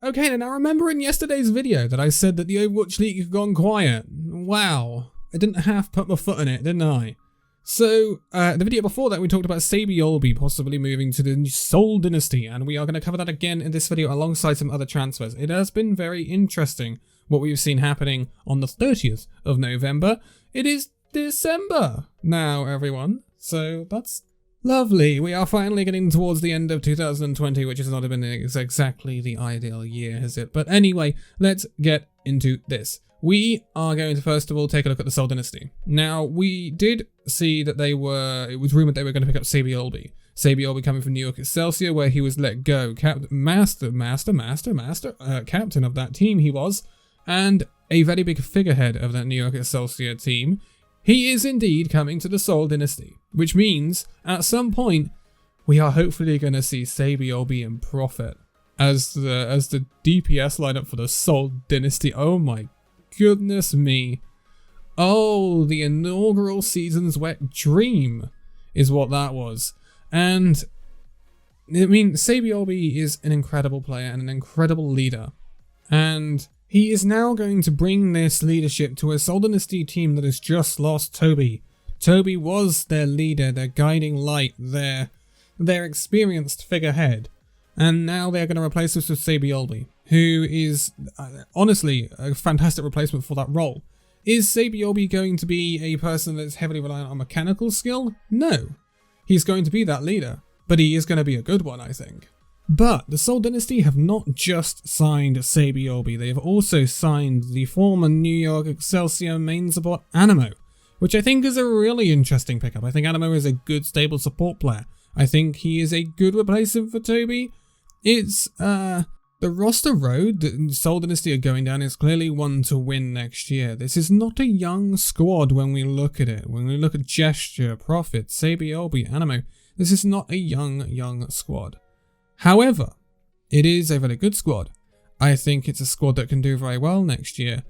Okay, now remember in yesterday's video that I said that the Overwatch League had gone quiet. Wow, I didn't half put my foot in it, didn't I? So, the video before that we talked about Sabiolby possibly moving to the Seoul Dynasty, and we are going to cover that again in this video alongside some other transfers. It has been very interesting what we've seen happening on the 30th of November. It is December now, everyone, so that's lovely. We are finally getting towards the end of 2020, which has not been exactly the ideal year, has it? But anyway, let's get into this. We are going to first of all take a look at the Seoul Dynasty. Now, we did see that it was rumoured they were going to pick up Sabiolby. Sabiolby coming from New York Excelsior, where he was let go. Captain of that team he was, and a very big figurehead of that New York Excelsior team. He is indeed coming to the Seoul Dynasty, which means at some point we are hopefully going to see Sabiolby in profit as the DPS lineup for the Seoul Dynasty. Oh my goodness me. Oh, the inaugural season's wet dream is what that was. And I mean, Sabiolby is an incredible player and an incredible leader. And he is now going to bring this leadership to a Seoul Dynasty team that has just lost Toby. Toby was their leader, their guiding light, their experienced figurehead. And now they're going to replace us with Sabiolby, who is honestly a fantastic replacement for that role. Is Sabiolby going to be a person that's heavily reliant on mechanical skill? No. He's going to be that leader, but he is going to be a good one, I think. But the Seoul Dynasty have not just signed Sabiolby, they have also signed the former New York Excelsior main support Animo, which I think is a really interesting pickup. I think Animo is a good stable support player. I think he is a good replacement for Toby. It's the roster road that Seoul Dynasty are going down is clearly one to win next year. This is not a young squad when we look at it. When we look at Gesture, Prophet, Sabiolby, Animo, this is not a young squad. However, it is a very good squad. I think it's a squad that can do very well next year.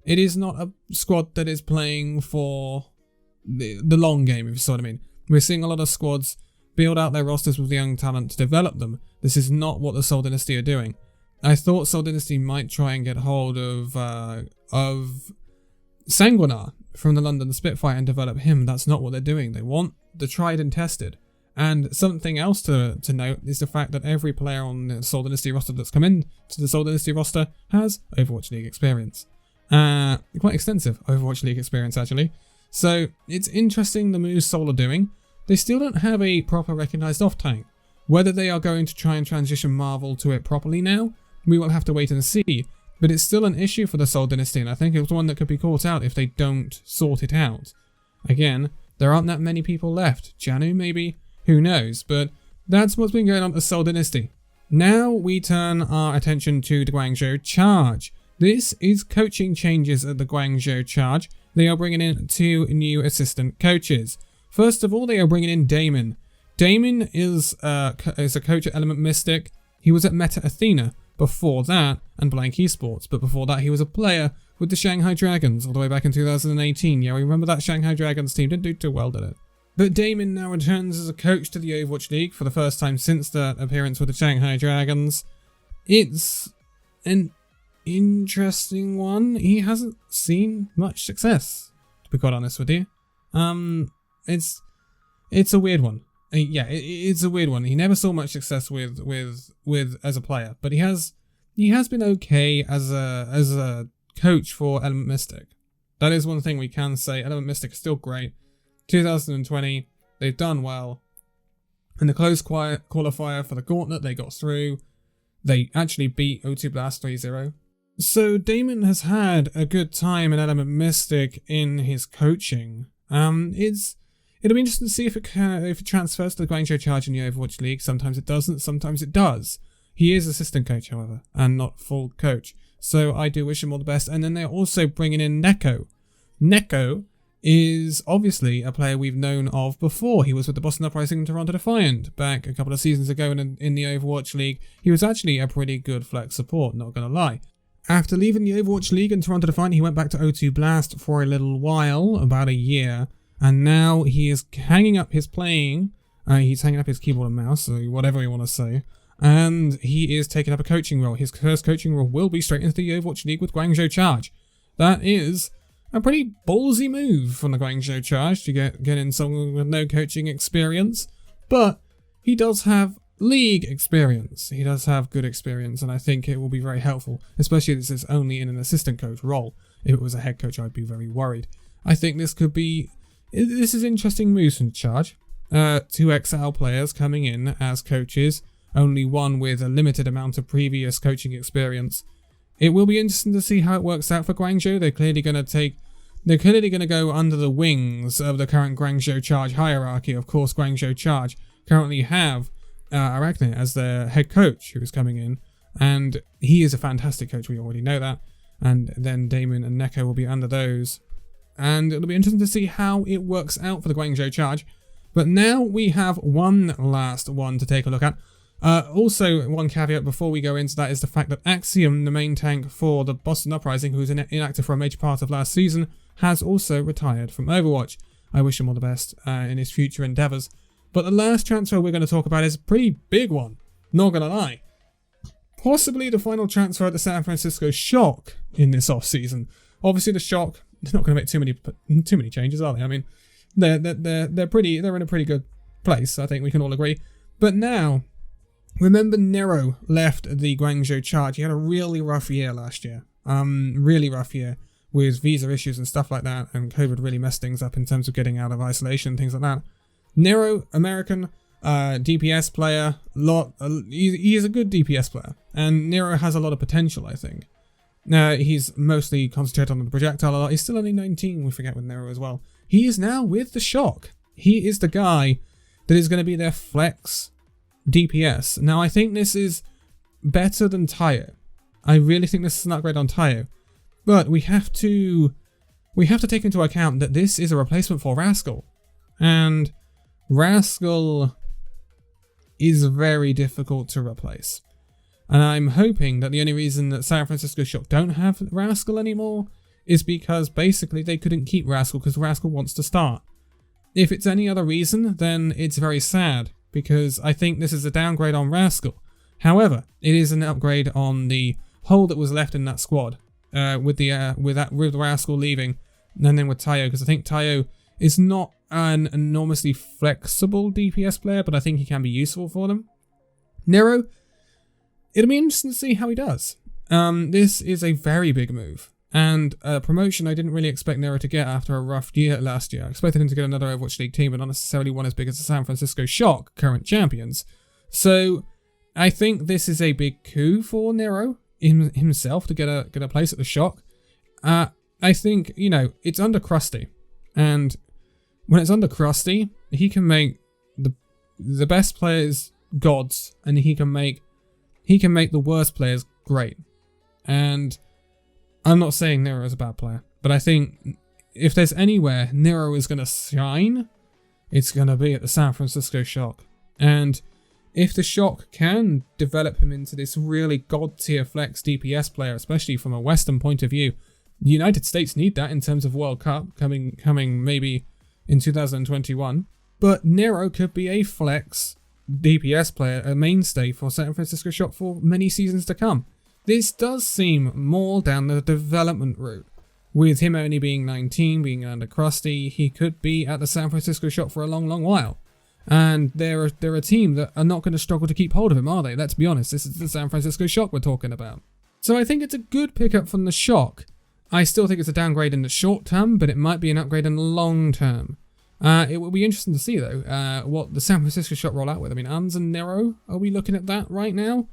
It is not a squad that is playing for the long game, if you see what I mean. We're seeing a lot of squads build out their rosters with young talent to develop them. This is not what the Seoul Dynasty are doing. I thought Seoul Dynasty might try and get hold of Sanguinar from the London Spitfire and develop him. That's not what they're doing. They want the tried and tested. And something else to note is the fact that every player on the Seoul Dynasty roster that's come in to the Seoul Dynasty roster has Overwatch League experience. Quite extensive Overwatch League experience, actually. So it's interesting the moves Seoul are doing. They still don't have a proper recognised off-tank. Whether they are going to try and transition Marvel to it properly now, we will have to wait and see. But it's still an issue for the Seoul Dynasty, and I think it's one that could be caught out if they don't sort it out. Again, there aren't that many people left. Janu, maybe? Who knows? But that's what's been going on at the Seoul Dynasty. Now we turn our attention to the Guangzhou Charge. This is coaching changes at the Guangzhou Charge. They are bringing in 2 new assistant coaches. First of all, they are bringing in Damon. Damon is a coach at Element Mystic. He was at Meta Athena before that, and Blank Esports. But before that, he was a player with the Shanghai Dragons all the way back in 2018. Yeah, we remember that Shanghai Dragons team didn't do too well, did it? But Damon now returns as a coach to the Overwatch League for the first time since that appearance with the Shanghai Dragons. It's an interesting one. He hasn't seen much success, to be quite honest with you. It's a weird one. Yeah, it's a weird one. He never saw much success with as a player, but he has been okay as a coach for Element Mystic. That is one thing we can say. Element Mystic is still great. 2020, they've done well. In the close qualifier for the Gauntlet, they got through. They actually beat O2 Blast 3-0. So Damon has had a good time in Element Mystic in his coaching. It'll be interesting to see if it transfers to the Guangzhou Charge in the Overwatch League. Sometimes it doesn't, sometimes it does. He is assistant coach, however, and not full coach. So I do wish him all the best. And then they're also bringing in Neko. Neko is obviously a player we've known of before. He was with the Boston Uprising and Toronto Defiant back a couple of seasons ago in the Overwatch League. He was actually a pretty good flex support, not gonna lie. After leaving the Overwatch League and Toronto Defiant, he went back to O2 Blast for a little while, about a year, and now he is hanging up his playing. He's hanging up his keyboard and mouse, or whatever you want to say, and he is taking up a coaching role. His first coaching role will be straight into the Overwatch League with Guangzhou Charge. That is a pretty ballsy move from the Guangzhou Charge to get in someone with no coaching experience, but he does have league experience. He does have good experience, and I think it will be very helpful, especially as this is only in an assistant coach role. If it was a head coach, I'd be very worried. I think this is interesting moves from Charge. 2 XL players coming in as coaches, only one with a limited amount of previous coaching experience. It will be interesting to see how it works out for Guangzhou. They're clearly going to go under the wings of the current Guangzhou Charge hierarchy. Of course, Guangzhou Charge currently have Arachne as their head coach who is coming in, and he is a fantastic coach, we already know that, and then Damon and Neko will be under those, and it'll be interesting to see how it works out for the Guangzhou Charge. But now we have one last one to take a look at. Also, one caveat before we go into that is the fact that Axiom, the main tank for the Boston Uprising, who was inactive for a major part of last season, has also retired from Overwatch. I wish him all the best in his future endeavours. But the last transfer we're going to talk about is a pretty big one, not going to lie. Possibly the final transfer at the San Francisco Shock in this off-season. Obviously the Shock, they're not going to make too many changes, are they? I mean, they're in a pretty good place, I think we can all agree. But now, remember Nero left the Guangzhou Charge. He had a really rough year last year. Really rough year with visa issues and stuff like that, and COVID really messed things up in terms of getting out of isolation and things like that. Nero, American, DPS player, he is a good DPS player, and Nero has a lot of potential, I think. He's mostly concentrated on the projectile a lot. He's still only 19, we forget with Nero as well. He is now with the Shock. He is the guy that is going to be their flex DPS. Now, I think this is better than Tayo. I really think this is an upgrade on Tayo. But we have to take into account that this is a replacement for Rascal. And Rascal is very difficult to replace. And I'm hoping that the only reason that San Francisco Shock don't have Rascal anymore is because basically they couldn't keep Rascal because Rascal wants to start. If it's any other reason, then it's very sad, because I think this is a downgrade on Rascal. However, it is an upgrade on the hole that was left in that squad, with Rascal leaving, and then with Tayo, because I think Tayo is not an enormously flexible DPS player, but I think he can be useful for them. Nero, it'll be interesting to see how he does. This is a very big move, and a promotion I didn't really expect Nero to get after a rough year last year. I expected him to get another Overwatch League team, but not necessarily one as big as the San Francisco Shock, current champions. So I think this is a big coup for Nero himself to get a place at the Shock. I think, it's under Krusty, and when it's under Krusty, he can make the best players gods, and he can make the worst players great. And I'm not saying Nero is a bad player, but I think if there's anywhere Nero is going to shine, it's going to be at the San Francisco Shock. And if the Shock can develop him into this really god-tier flex DPS player, especially from a Western point of view, the United States need that in terms of World Cup coming maybe in 2021. But Nero could be a flex DPS player, a mainstay for San Francisco Shock for many seasons to come. This does seem more down the development route. With him only being 19, being under Krusty, he could be at the San Francisco Shock for a long, long while. And they're a team that are not going to struggle to keep hold of him, are they? Let's be honest, this is the San Francisco Shock we're talking about. So I think it's a good pickup from the Shock. I still think it's a downgrade in the short term, but it might be an upgrade in the long term. It will be interesting to see, though, what the San Francisco Shock roll out with. I mean, Uns and Nero, are we looking at that right now?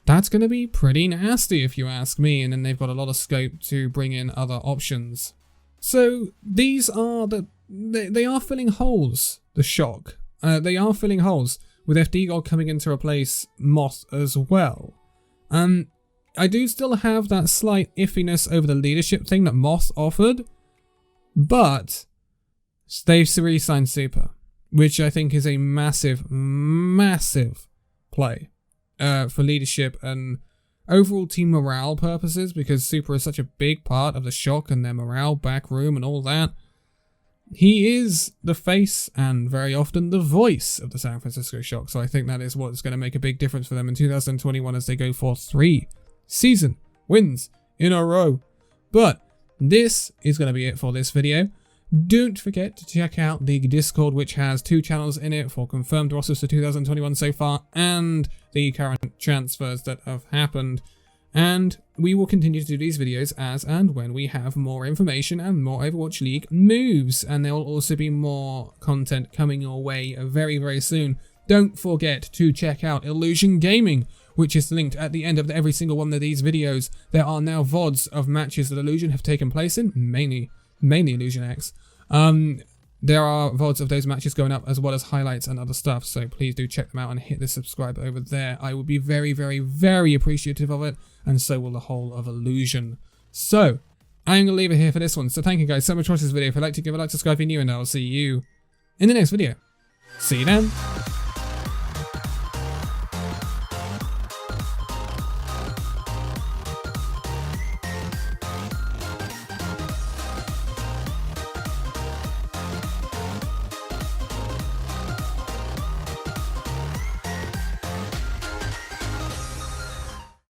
That's going to be pretty nasty, if you ask me, and then they've got a lot of scope to bring in other options. So these are they are filling holes, the Shock. They are filling holes, with FD God coming in to replace Moth as well. I do still have that slight iffiness over the leadership thing that Moth offered, but they've re-signed Super, which I think is a massive, massive play for leadership and overall team morale purposes, because Super is such a big part of the Shock and their morale back room and all that. he is the face and very often the voice of the San Francisco Shock. So I think that is what's going to make a big difference for them in 2021 as they go for 3 season wins in a row. But this is going to be it for this video. Don't forget to check out the Discord, which has 2 channels in it for confirmed rosters for 2021 so far and the current transfers that have happened. And we will continue to do these videos as and when we have more information and more Overwatch League moves. And there will also be more content coming your way very, very soon. Don't forget to check out Illusion Gaming, which is linked at the end of every single one of these videos. There are now VODs of matches that Illusion have taken place in, mainly Illusion X. There are VODs of those matches going up as well as highlights and other stuff, so please do check them out and hit the subscribe over there. I would be very, very, very appreciative of it, and so will the whole of Illusion. So, I'm going to leave it here for this one. So thank you guys so much for watching this video. If you'd like to give a like, subscribe if you're new, and I'll see you in the next video. See you then.